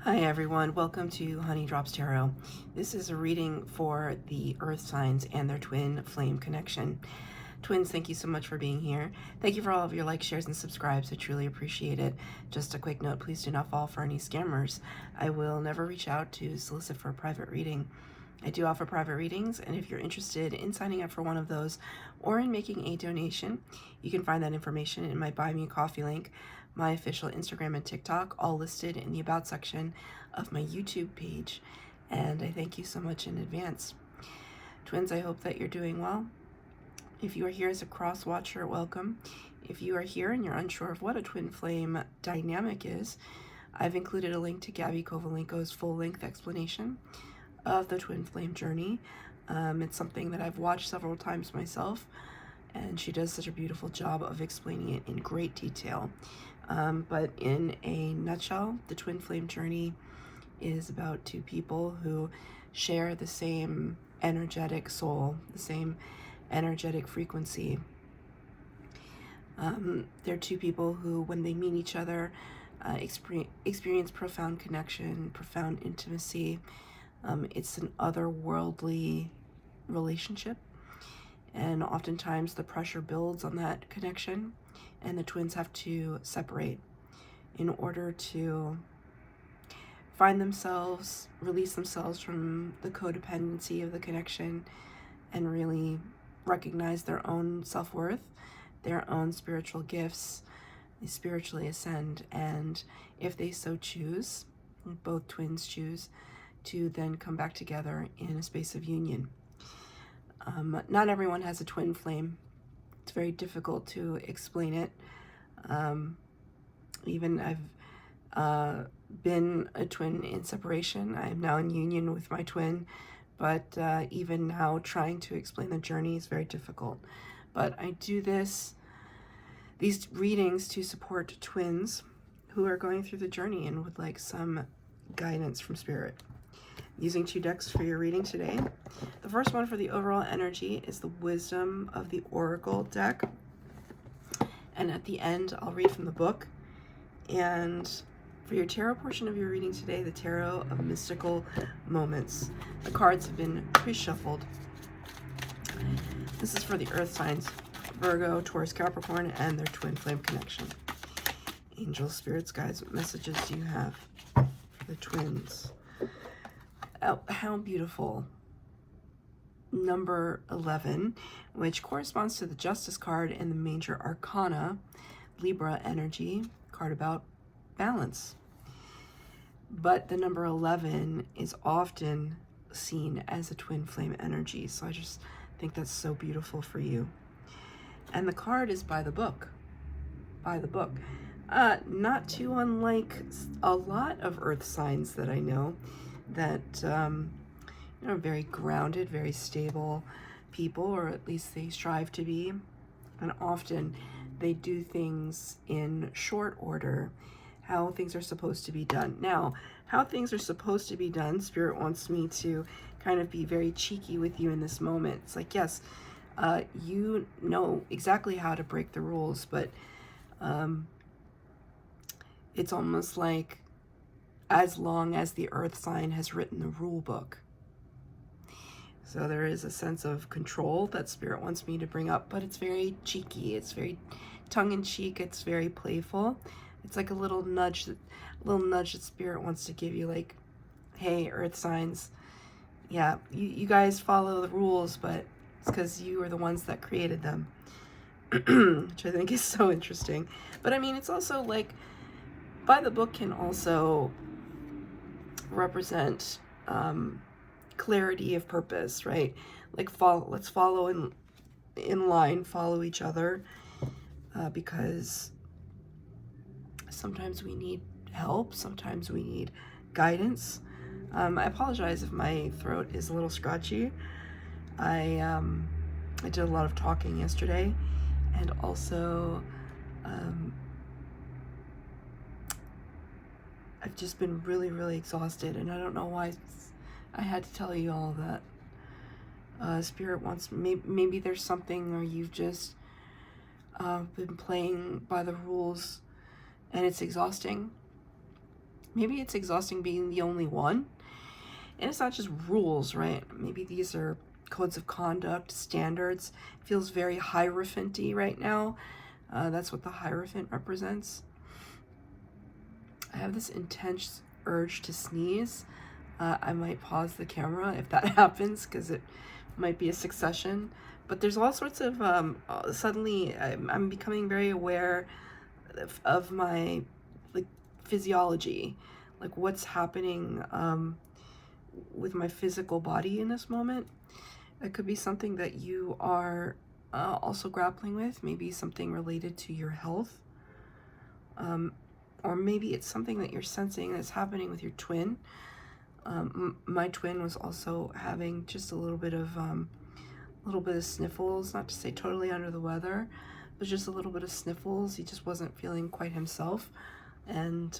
Hi everyone, welcome to Honey Drops Tarot. This is a reading for the earth signs and their twin flame connection. Twins, thank you so much for being here. Thank you for all of your likes, shares, and subscribes. I truly appreciate it. Just a quick note, please do not fall for any scammers. I will never reach out to solicit for a private reading. I do offer private readings, and if you're interested in signing up for one of those or in making a donation, you can find that information in my Buy Me a Coffee link, my official Instagram and TikTok, all listed in the About section of my YouTube page. And I thank you so much in advance. Twins, I hope that you're doing well. If you are here as a cross watcher, welcome. If you are here and you're unsure of what a twin flame dynamic is, I've included a link to Gabi Kovalenko's full-length explanation of the twin flame journey. It's something that I've watched several times myself, and she does such a beautiful job of explaining it in great detail. But in a nutshell, the twin flame journey is about two people who share the same energetic soul, the same energetic frequency. They're two people who, when they meet each other, experience profound connection, profound intimacy. It's an otherworldly relationship, and oftentimes the pressure builds on that connection, and the twins have to separate in order to find themselves, release themselves from the codependency of the connection, and really recognize their own self-worth, their own spiritual gifts, they spiritually ascend, and if they so choose, both twins choose, to then come back together in a space of union. Not everyone has a twin flame. It's very difficult to explain it. Even I've been a twin in separation. I am now in union with my twin, but even now trying to explain the journey is very difficult. But I do these readings to support twins who are going through the journey and would like some guidance from spirit. Using two decks for your reading today. The first one for the overall energy is the Wisdom of the Oracle deck. And at the end, I'll read from the book. And for your tarot portion of your reading today, the Tarot of Mystical Moments. The cards have been pre-shuffled. This is for the earth signs, Virgo, Taurus, Capricorn, and their twin flame connection. Angels, spirits, guides, what messages do you have for the twins? Oh, how beautiful. Number 11, which corresponds to the Justice card in the Major Arcana, Libra energy, card about balance. But the number 11 is often seen as a twin flame energy, so I just think that's so beautiful for you. And the card is by the book. By the book. Not too unlike a lot of earth signs that I know, that very grounded, very stable people, or at least they strive to be, and often they do things in short order, how things are supposed to be done. Now, how things are supposed to be done, Spirit wants me to kind of be very cheeky with you in this moment. It's like, yes, you know exactly how to break the rules, but it's almost like as long as the earth sign has written the rule book. So there is a sense of control that Spirit wants me to bring up, but it's very cheeky, it's very tongue-in-cheek, it's very playful. It's like a little nudge that Spirit wants to give you, like, hey, earth signs, yeah, you guys follow the rules, but it's because you are the ones that created them. Which I think is so interesting. But I mean, it's also like, by the book can also represent clarity of purpose, right? Like, let's follow in line, follow each other, because sometimes we need help, sometimes we need guidance. I apologize if my throat is a little scratchy. I did a lot of talking yesterday, and also I've just been really, really exhausted, and I don't know why I had to tell you all that. Spirit wants, maybe there's something, or you've just been playing by the rules and it's exhausting. Maybe it's exhausting being the only one. And it's not just rules, right? Maybe these are codes of conduct, standards. It feels very Hierophant-y right now. That's what the Hierophant represents. I have this intense urge to sneeze. I might pause the camera if that happens, because it might be a succession. But there's all sorts of, suddenly I'm becoming very aware of my like physiology, like what's happening with my physical body in this moment. It could be something that you are also grappling with, maybe something related to your health. Or maybe it's something that you're sensing that's happening with your twin. My twin was also having just a little bit of sniffles, not to say totally under the weather, but just a little bit of sniffles. He just wasn't feeling quite himself. And,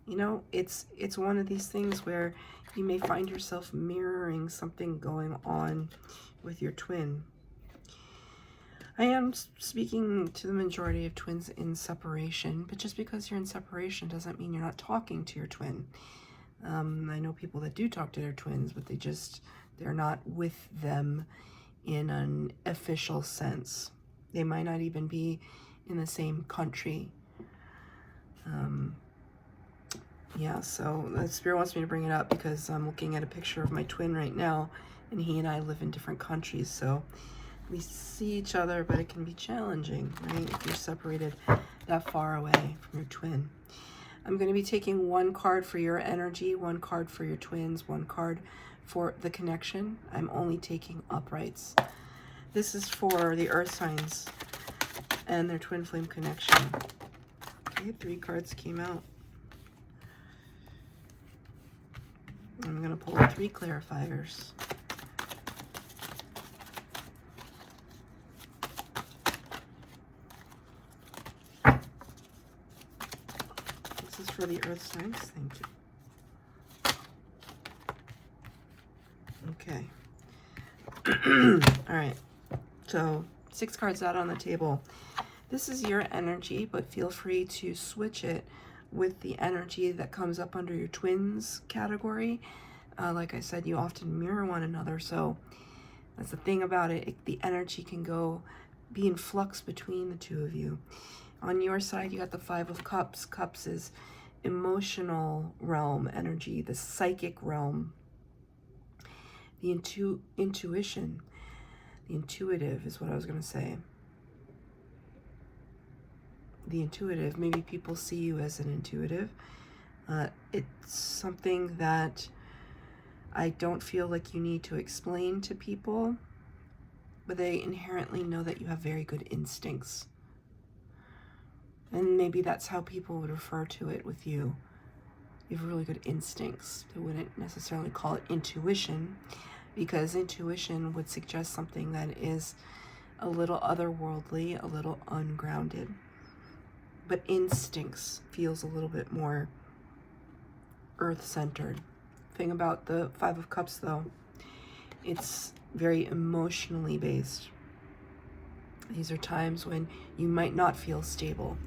you know, it's one of these things where you may find yourself mirroring something going on with your twin. I am speaking to the majority of twins in separation, but just because you're in separation doesn't mean you're not talking to your twin. I know people that do talk to their twins, but they're not with them in an official sense. They might not even be in the same country. Yeah, so the Spirit wants me to bring it up because I'm looking at a picture of my twin right now, and he and I live in different countries, so we see each other, but it can be challenging, right, if you're separated that far away from your twin. I'm going to be taking one card for your energy, one card for your twins, one card for the connection. I'm only taking uprights. This is for the earth signs and their twin flame connection. Okay, 3 cards came out. I'm going to pull 3 clarifiers. This is for the earth signs. Thank you. Okay. All right. So 6 cards out on the table. This is your energy, but feel free to switch it with the energy that comes up under your twins category. Like I said, you often mirror one another, so that's the thing about it. The energy can be in flux between the two of you. On your side, you got the 5 of Cups. Cups is emotional realm energy, the psychic realm, the intuition, the intuitive is what I was going to say. The intuitive, maybe people see you as an intuitive. It's something that I don't feel like you need to explain to people, but they inherently know that you have very good instincts. And maybe that's how people would refer to it with you. You have really good instincts. They wouldn't necessarily call it intuition, because intuition would suggest something that is a little otherworldly, a little ungrounded. But instincts feels a little bit more earth-centered. Thing about the 5 of Cups, though, it's very emotionally based. These are times when you might not feel stable.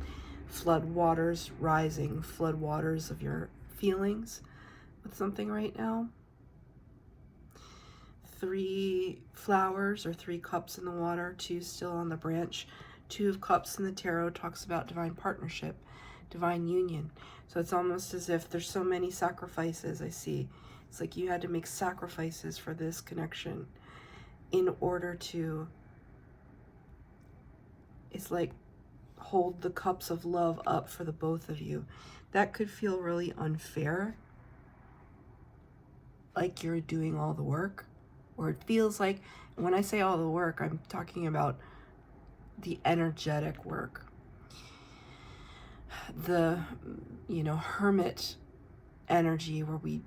Flood waters rising, flood waters of your feelings with something right now. 3 flowers or 3 cups in the water, 2 still on the branch. 2 of Cups in the tarot talks about divine partnership, divine union. So it's almost as if there's so many sacrifices I see. It's like you had to make sacrifices for this connection in order to, it's like, hold the cups of love up for the both of you. That could feel really unfair, like you're doing all the work, or it feels like, when I say all the work, I'm talking about the energetic work, the, hermit energy, where we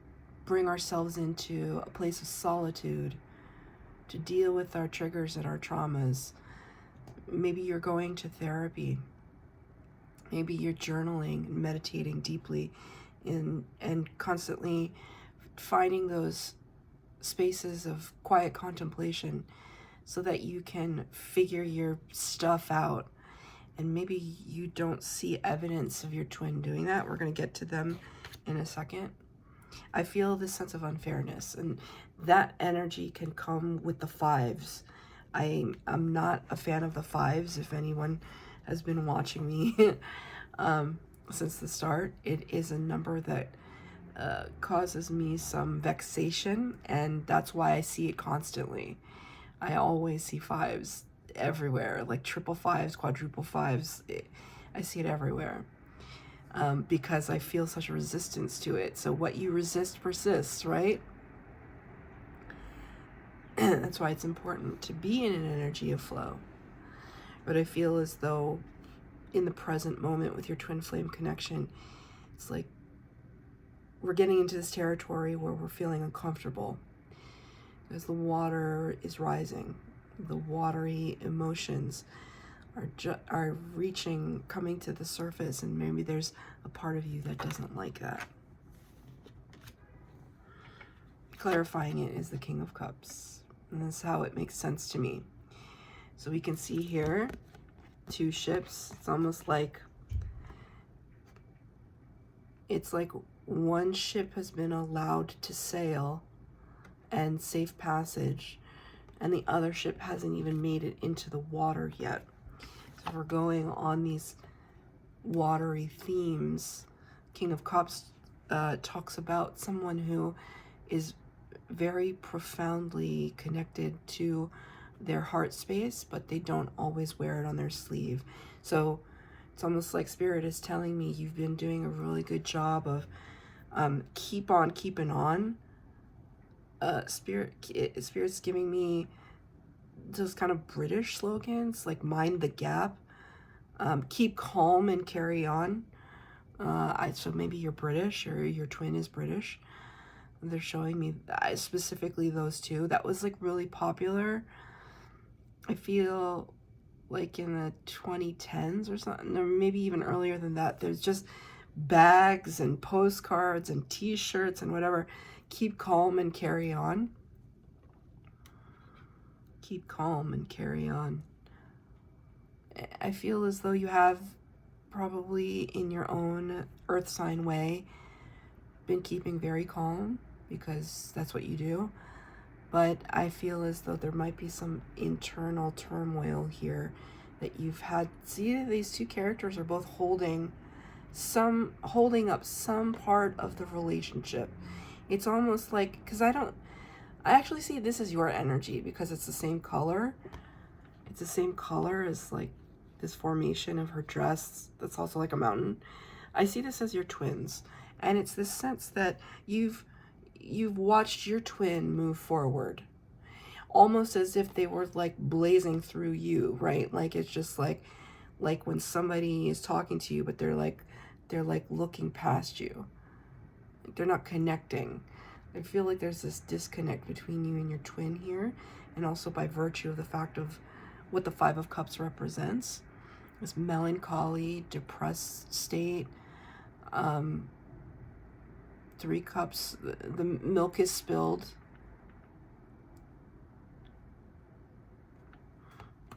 bring ourselves into a place of solitude to deal with our triggers and our traumas. Maybe you're going to therapy. Maybe you're journaling and meditating deeply and constantly finding those spaces of quiet contemplation so that you can figure your stuff out And maybe you don't see evidence of your twin doing that. We're going to get to them in a second. I feel this sense of unfairness, and that energy can come with the fives. I'm not a fan of the fives. If anyone has been watching me since the start, it is a number that causes me some vexation, and that's why I see it constantly. I always see fives everywhere, like triple fives, quadruple fives. I see it everywhere. Because I feel such a resistance to it. So what you resist persists, right? That's why it's important to be in an energy of flow. But I feel as though in the present moment with your twin flame connection, it's like we're getting into this territory where we're feeling uncomfortable as the water is rising. The watery emotions are reaching, coming to the surface, and maybe there's a part of you that doesn't like that. Clarifying it is the King of Cups, and that's how it makes sense to me. So we can see here 2 ships. It's almost like one ship has been allowed to sail and safe passage, and the other ship hasn't even made it into the water yet. So we're going on these watery themes. King of Cups talks about someone who is very profoundly connected to their heart space, but they don't always wear it on their sleeve. So it's almost like Spirit is telling me you've been doing a really good job of keep on keeping on. Spirit's giving me those kind of British slogans, like mind the gap, keep calm and carry on. So maybe you're British, or your twin is British. They're showing me specifically those 2. That was like really popular. I feel like in the 2010s or something, or maybe even earlier than that. There's just bags and postcards and t-shirts and whatever. Keep calm and carry on. Keep calm and carry on. I feel as though you have probably in your own earth sign way been keeping very calm, because that's what you do. But I feel as though there might be some internal turmoil here that you've had. See, these 2 characters are both holding up some part of the relationship. It's almost like, because I actually see this as your energy, because it's the same color. It's the same color as like this formation of her dress. That's also like a mountain. I see this as your twins. And it's this sense that you've watched your twin move forward, almost as if they were like blazing through you, right? Like it's just like when somebody is talking to you, but they're like looking past you. They're not connecting. I feel like there's this disconnect between you and your twin here, and also by virtue of the fact of what the 5 of Cups represents, this melancholy, depressed state. 3 cups, the milk is spilled.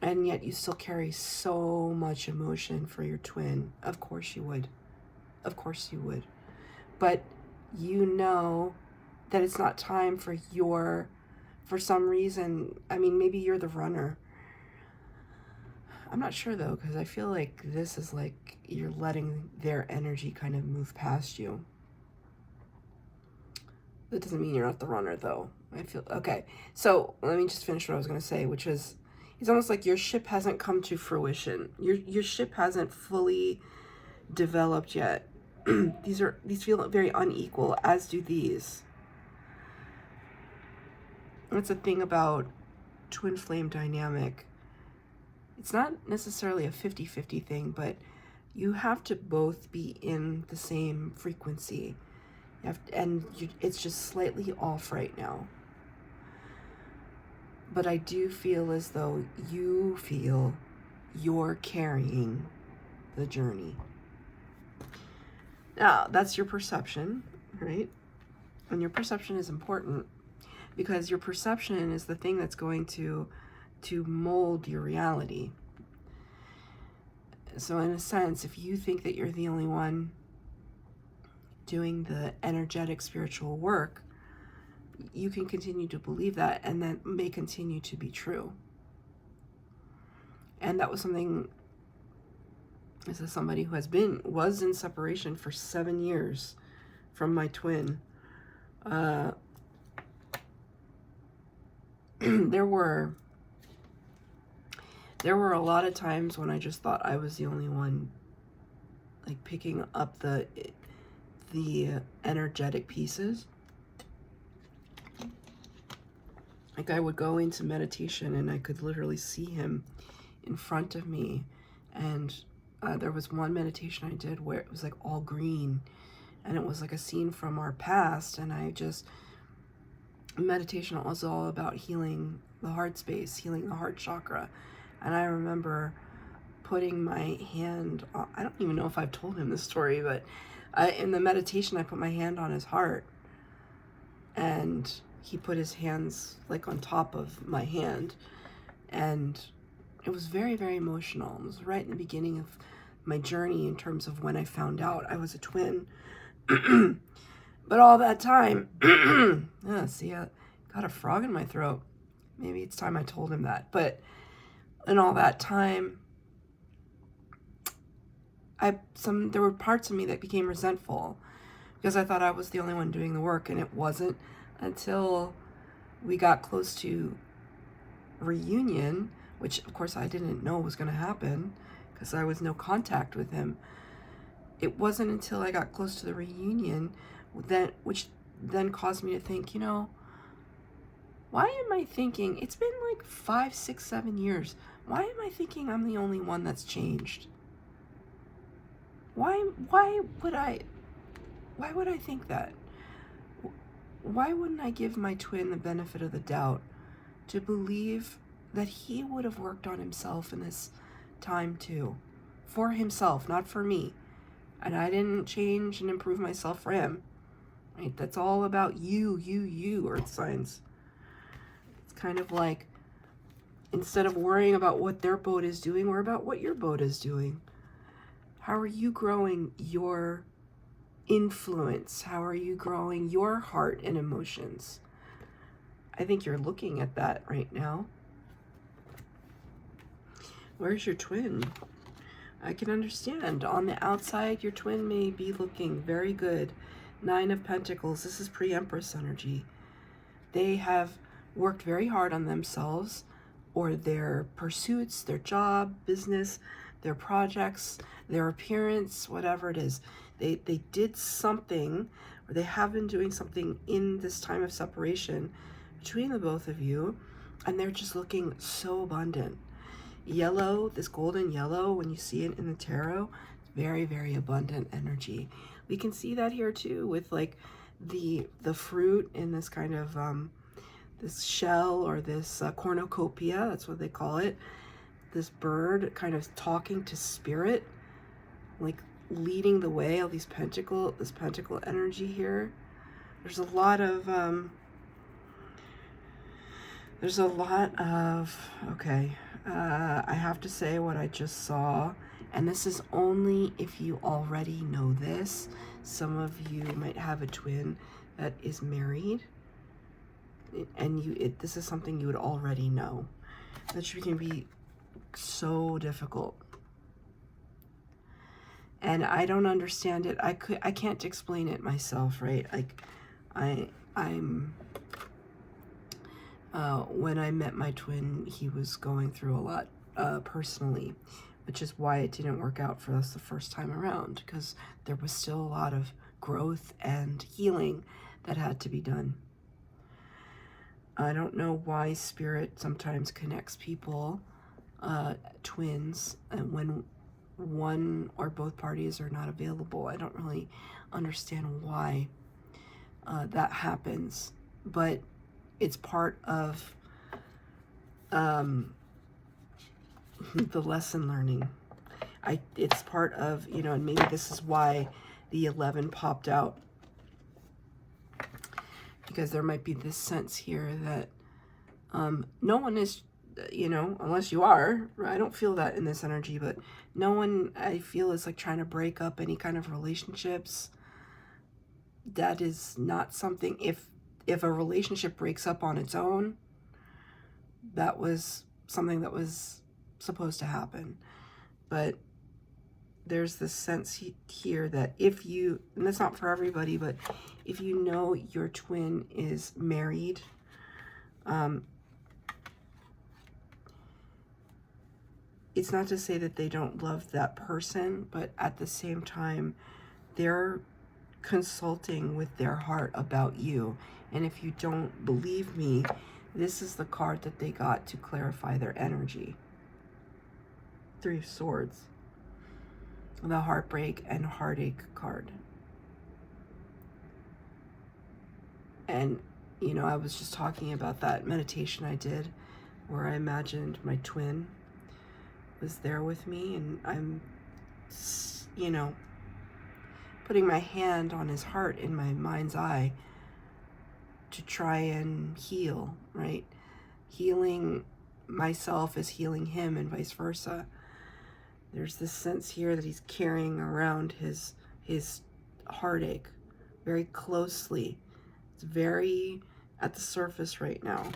And yet you still carry so much emotion for your twin. Of course you would. Of course you would. But you know that it's not time for some reason. I mean, maybe you're the runner. I'm not sure though, because I feel like this is like you're letting their energy kind of move past you. That doesn't mean you're not the runner though. I feel, okay. So let me just finish what I was going to say, which is, it's almost like your ship hasn't come to fruition. Your ship hasn't fully developed yet. These feel very unequal, as do these. That's a thing about twin flame dynamic. It's not necessarily a 50-50 thing, but you have to both be in the same frequency. It's just slightly off right now. But I do feel as though you feel you're carrying the journey. Now, that's your perception, right? And your perception is important, because your perception is the thing that's going to mold your reality. So in a sense, if you think that you're the only one doing the energetic spiritual work, you can continue to believe that, and that may continue to be true. And that was something, this is somebody who was in separation for 7 years from my twin. There were a lot of times when I just thought I was the only one, like, picking up the energetic pieces. Like, I would go into meditation and I could literally see him in front of me. And there was one meditation I did where it was like all green, and it was like a scene from our past. And meditation was all about healing the heart space, healing the heart chakra. And I remember putting my hand on, I don't even know if I've told him this story, but in the meditation, I put my hand on his heart, and he put his hands like on top of my hand, and it was very, very emotional. It was right in the beginning of my journey in terms of when I found out I was a twin. But all that time, see, I got a frog in my throat. Maybe it's time I told him that. But in all that time, there were parts of me that became resentful because I thought I was the only one doing the work, and it wasn't until we got close to reunion, which of course I didn't know was going to happen because I was no contact with him. It wasn't until I got close to the reunion which then caused me to think, why am I thinking, it's been like 5, 6, 7 years. Why am I thinking I'm the only one that's changed? Why would I think that? Why wouldn't I give my twin the benefit of the doubt to believe that he would have worked on himself in this time too? For himself, not for me. And I didn't change and improve myself for him. Right? That's all about you, Earth signs. It's kind of like, instead of worrying about what their boat is doing, worry about what your boat is doing. How are you growing your influence? How are you growing your heart and emotions? I think you're looking at that right now. Where's your twin? I can understand. On the outside, your twin may be looking very good. 9 of Pentacles. This is pre-Empress energy. They have worked very hard on themselves or their pursuits, their job, business, their projects, their appearance, whatever it is. They did something, or they have been doing something in this time of separation between the both of you, and they're just looking so abundant. Yellow, this golden yellow, when you see it in the tarot, very, very abundant energy. We can see that here too with like the fruit in this kind of this shell, or this cornucopia, that's what they call it. This bird kind of talking to spirit, like leading the way. All these this pentacle energy here. There's a lot of okay. I have to say what I just saw, and this is only if you already know this. Some of you might have a twin that is married, and this is something you would already know. That can be so difficult, and I don't understand it. I can't explain it myself, right? Like I'm when I met my twin, he was going through a lot personally, which is why it didn't work out for us the first time around, because there was still a lot of growth and healing that had to be done. I don't know why Spirit sometimes connects people, twins, and when one or both parties are not available. I don't really understand why that happens, but it's part of the lesson learning. It's part of, and maybe this is why the 11 popped out, because there might be this sense here that no one is you know, unless you are. I don't feel that in this energy, but no one, I feel, is like trying to break up any kind of relationships. That is not something, if a relationship breaks up on its own, that was something that was supposed to happen. But there's this sense here that if you, and that's not for everybody, but if you know your twin is married, it's not to say that they don't love that person, but at the same time, they're consulting with their heart about you. And if you don't believe me, this is the card that they got to clarify their energy. Three of Swords. The heartbreak and heartache card. And, you know, I was just talking about that meditation I did where I imagined my twin was there with me, and I'm, you know, putting my hand on his heart in my mind's eye to try and heal, right? Healing myself is healing him and vice versa. There's this sense here that he's carrying around his heartache very closely. It's very at the surface right now.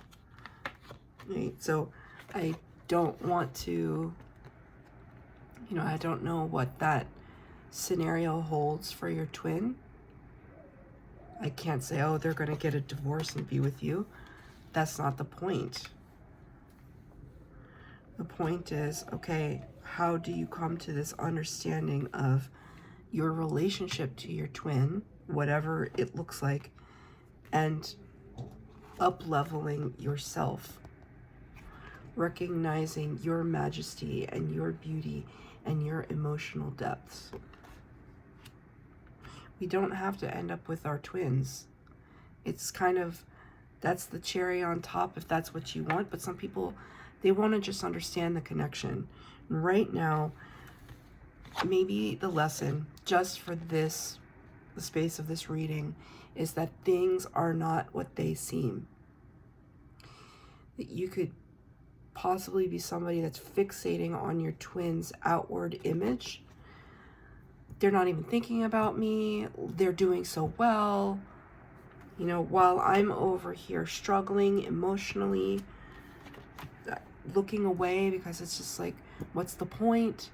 Right? So I don't want to, you know, I don't know what that scenario holds for your twin. I can't say, oh, they're going to get a divorce and be with you. That's not the point. The point is, okay, how do you come to this understanding of your relationship to your twin, whatever it looks like, and up-leveling yourself, recognizing your majesty and your beauty and your emotional depths. We don't have to end up with our twins. It's kind of, that's the cherry on top if that's what you want, but some people, they want to just understand the connection. And right now, maybe the lesson just for this, the space of this reading, is that things are not what they seem. That you could possibly be somebody that's fixating on your twin's outward image. They're not even thinking about me. They're doing so well. You know, while I'm over here struggling emotionally, looking away because it's just like, what's the point?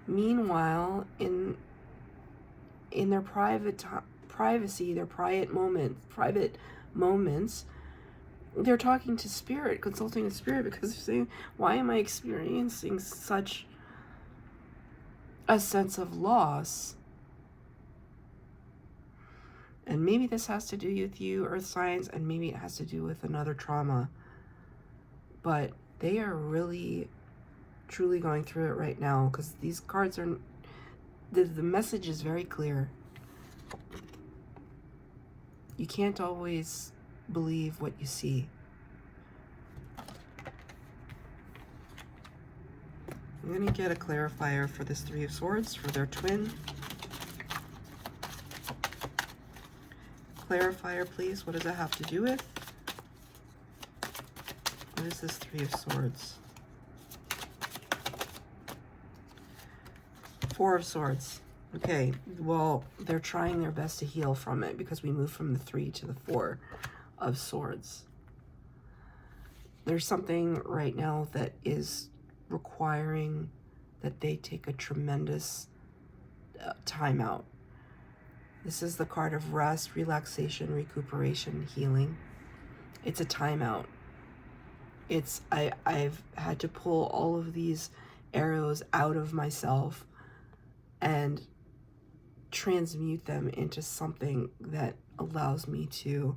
Meanwhile, in their privacy, their private moments, they're talking to spirit, consulting with spirit, because they're saying, why am I experiencing such a sense of loss? And maybe this has to do with you, earth signs, and maybe it has to do with another trauma. But they are really, truly going through it right now, because these cards are, the message is very clear. You can't always believe what you see. I'm going to get a clarifier for this Three of Swords for their twin. Clarifier, please. What does it have to do with? What is this Three of Swords? Four of Swords. Okay, well, they're trying their best to heal from it because we move from the 3 to the 4 of Swords. There's something right now that is requiring that they take a tremendous time out. This is the card of rest, relaxation, recuperation, healing. It's a timeout. It's, I've had to pull all of these arrows out of myself and transmute them into something that allows me to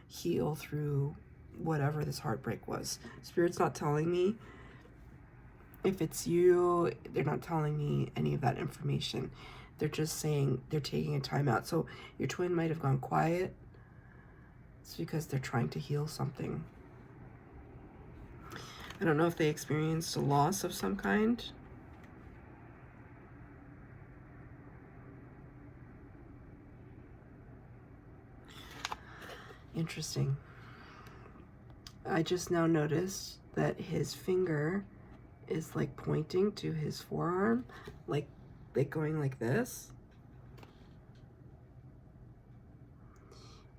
heal through whatever this heartbreak was. Spirit's not telling me if it's you. They're not telling me any of that information. They're just saying they're taking a time out. So your twin might have gone quiet. It's because they're trying to heal something. I don't know if they experienced a loss of some kind. Interesting. I just now noticed that his finger is like pointing to his forearm, like going like this.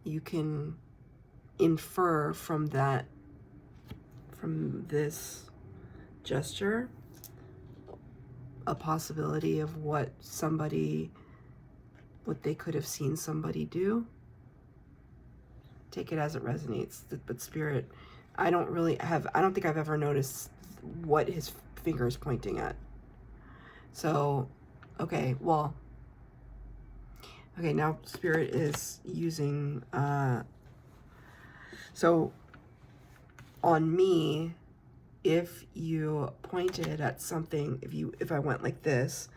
You can infer from that, from this gesture, a possibility of what they could have seen somebody do. Take it as it resonates. But Spirit, I don't think I've ever noticed what his finger is pointing at. So, okay, well, okay, now Spirit is using, so on me, if you pointed at something, if I went like this,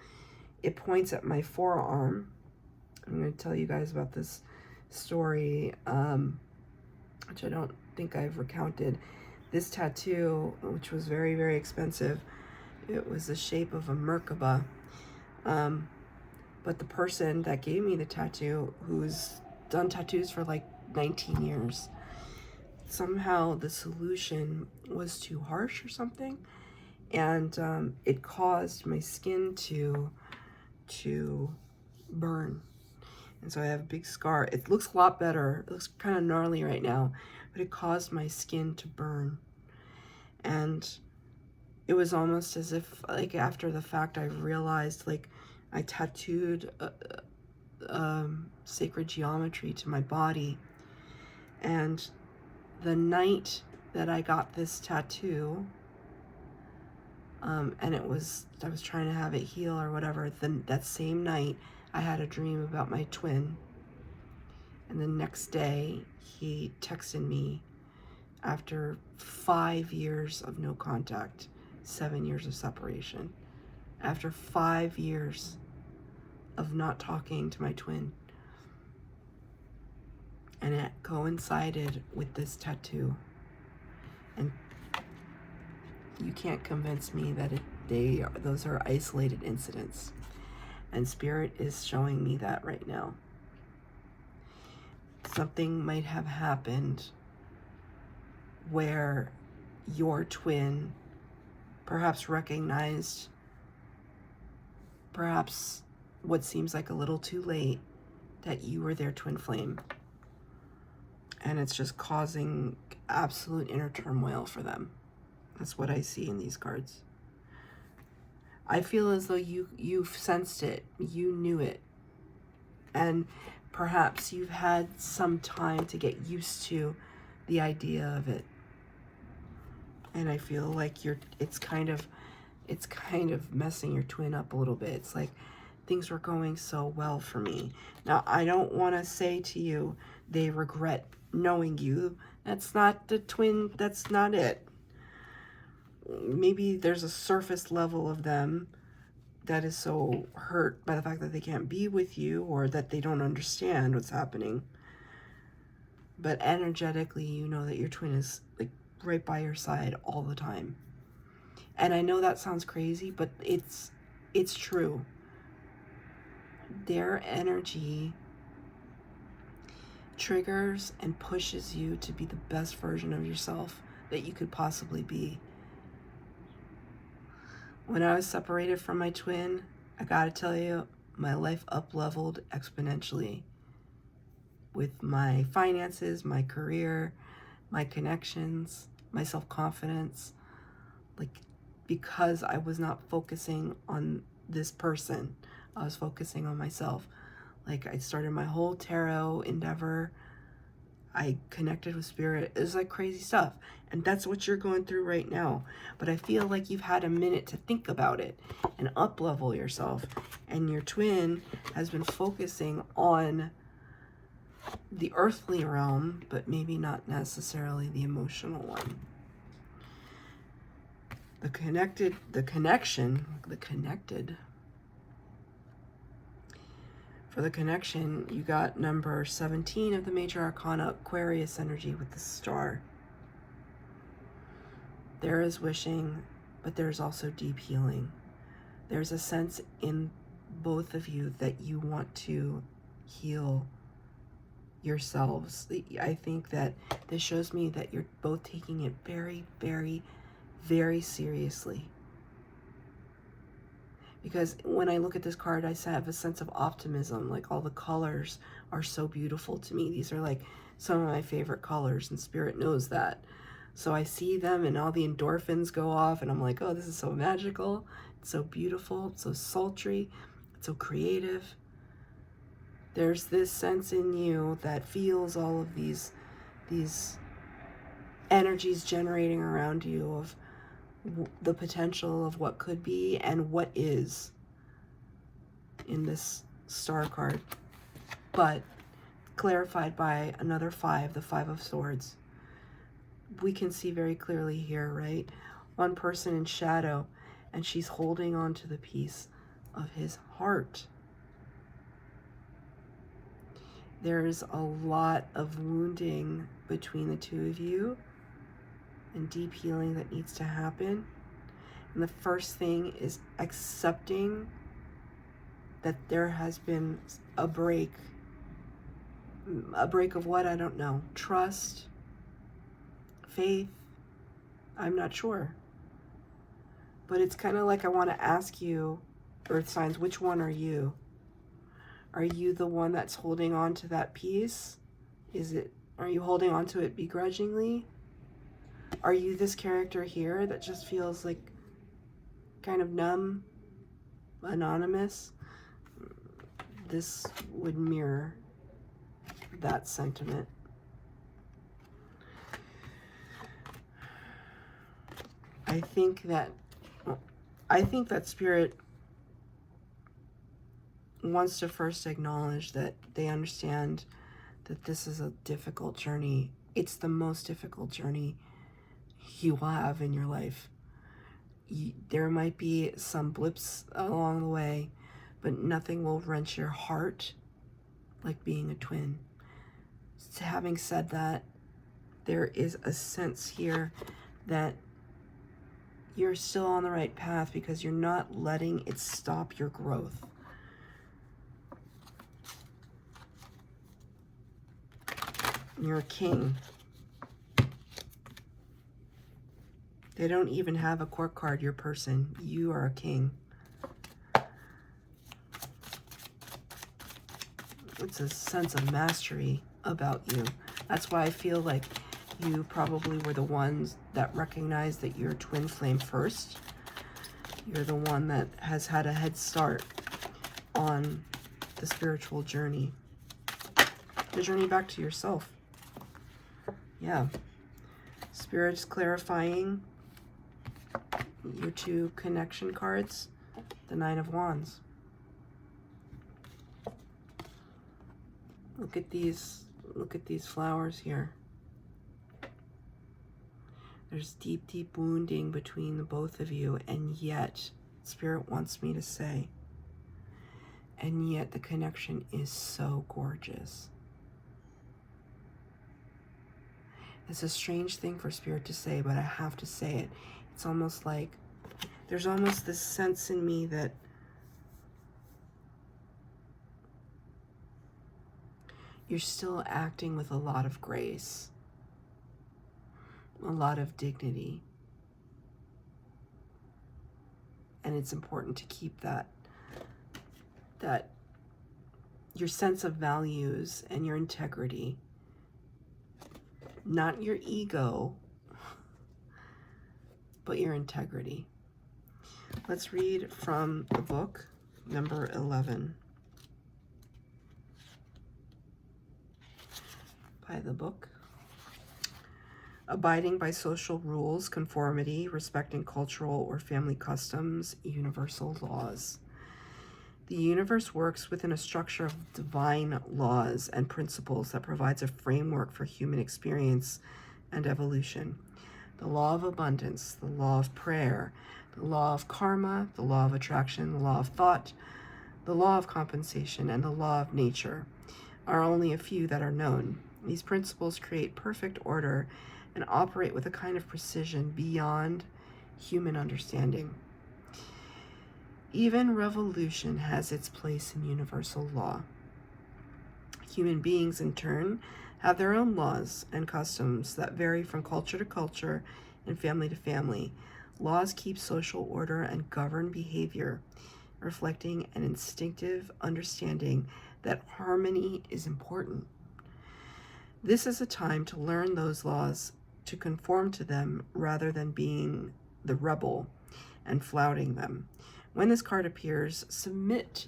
it points at my forearm. I'm going to tell you guys about this story, which I don't think I've recounted. This tattoo, which was very, very expensive, it was the shape of a Merkaba. But the person that gave me the tattoo, who's done tattoos for like 19 years, somehow the solution was too harsh or something, and it caused my skin to burn. And so I have a big scar. It looks a lot better. It looks kind of gnarly right now, but it caused my skin to burn. And it was almost as if, like, after the fact, I realized, like, I tattooed sacred geometry to my body. And the night that I got this tattoo, and I was trying to have it heal or whatever, then that same night, I had a dream about my twin. And the next day, he texted me after 5 years of no contact, 7 years of separation. After 5 years of not talking to my twin. And it coincided with this tattoo. And you can't convince me that those are isolated incidents. And Spirit is showing me that right now. Something might have happened where your twin perhaps recognized, perhaps what seems like a little too late, that you were their twin flame. And it's just causing absolute inner turmoil for them. That's what I see in these cards. I feel as though you've sensed it, you knew it, and perhaps you've had some time to get used to the idea of it. And I feel like it's kind of messing your twin up a little bit. It's like, things were going so well for me. Now, I don't want to say to you they regret knowing you. That's not the twin, that's not it. Maybe there's a surface level of them that is so hurt by the fact that they can't be with you, or that they don't understand what's happening. But energetically, you know that your twin is like right by your side all the time. And I know that sounds crazy, but it's true. Their energy triggers and pushes you to be the best version of yourself that you could possibly be. When I was separated from my twin, I gotta tell you, my life up-leveled exponentially with my finances, my career, my connections, my self-confidence, like, because I was not focusing on this person, I was focusing on myself. Like, I started my whole tarot endeavor. I connected with Spirit. It was like crazy stuff. And that's what you're going through right now. But I feel like you've had a minute to think about it and up-level yourself. And your twin has been focusing on the earthly realm, but maybe not necessarily the emotional one. The connected. For the connection, you got number 17 of the Major Arcana, Aquarius energy with the star. There is wishing, but there's also deep healing. There's a sense in both of you that you want to heal yourselves. I think that this shows me that you're both taking it very, very, very seriously. Because when I look at this card, I have a sense of optimism. Like, all the colors are so beautiful to me. These are like some of my favorite colors, and Spirit knows that. So I see them and all the endorphins go off, and I'm like, oh, this is so magical. It's so beautiful. It's so sultry. It's so creative. There's this sense in you that feels all of these energies generating around you of the potential of what could be and what is in this star card, but clarified by another 5, the 5 of Swords. We can see very clearly here, right? One person in shadow, and she's holding on to the piece of his heart. There's a lot of wounding between the two of you and deep healing that needs to happen. And the first thing is accepting that there has been a break. A break of what? I don't know. Trust, faith, I'm not sure. But it's kind of like I want to ask you, Earth signs, which one are you? Are you the one that's holding on to that piece? Are you holding on to it begrudgingly? Are you this character here that just feels like kind of numb, anonymous? This would mirror that sentiment. I think that Spirit wants to first acknowledge that they understand that this is a difficult journey. It's the most difficult journey you will have in your life. There might be some blips along the way, but nothing will wrench your heart like being a twin. So having said that, there is a sense here that you're still on the right path because you're not letting it stop your growth. You're a king. They don't even have a court card, your person. You are a king. It's a sense of mastery about you. That's why I feel like you probably were the ones that recognized that you're twin flame first. You're the one that has had a head start on the spiritual journey. The journey back to yourself. Yeah. Spirit's clarifying your 2 connection cards, the 9 of Wands. Look at these flowers here. There's deep, deep wounding between the both of you, and yet, Spirit wants me to say, and yet the connection is so gorgeous. It's a strange thing for Spirit to say, but I have to say it. It's almost like, there's almost this sense in me that you're still acting with a lot of grace, a lot of dignity. And it's important to keep that your sense of values and your integrity, not your ego, but your integrity. Let's read from the book, number 11. By the book. Abiding by social rules, conformity, respecting cultural or family customs, universal laws. The universe works within a structure of divine laws and principles that provides a framework for human experience and evolution. The law of abundance, the law of prayer, the law of karma, the law of attraction, the law of thought, the law of compensation, and the law of nature are only a few that are known. These principles create perfect order and operate with a kind of precision beyond human understanding. Even revolution has its place in universal law. Human beings, in turn, have their own laws and customs that vary from culture to culture and family to family. Laws keep social order and govern behavior, reflecting an instinctive understanding that harmony is important. This is a time to learn those laws, to conform to them rather than being the rebel and flouting them. When this card appears, submit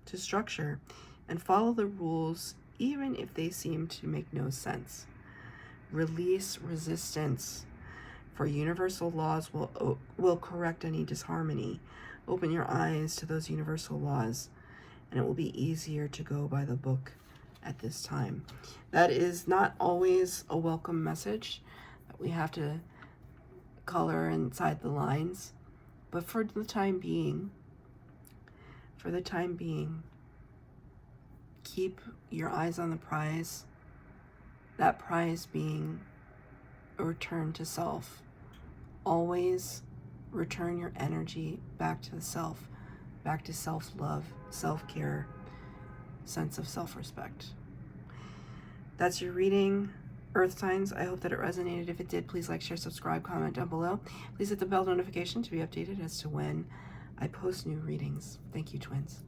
to structure and follow the rules even if they seem to make no sense. Release resistance, for universal laws will correct any disharmony. Open your eyes to those universal laws, and it will be easier to go by the book at this time. That is not always a welcome message that we have to color inside the lines, but for the time being, keep your eyes on the prize, that prize being a return to self. Always return your energy back to the self, back to self-love, self-care, sense of self-respect. That's your reading, Earth signs. I hope that it resonated. If it did, please like, share, subscribe, comment down below. Please hit the bell notification to be updated as to when I post new readings. Thank you, twins.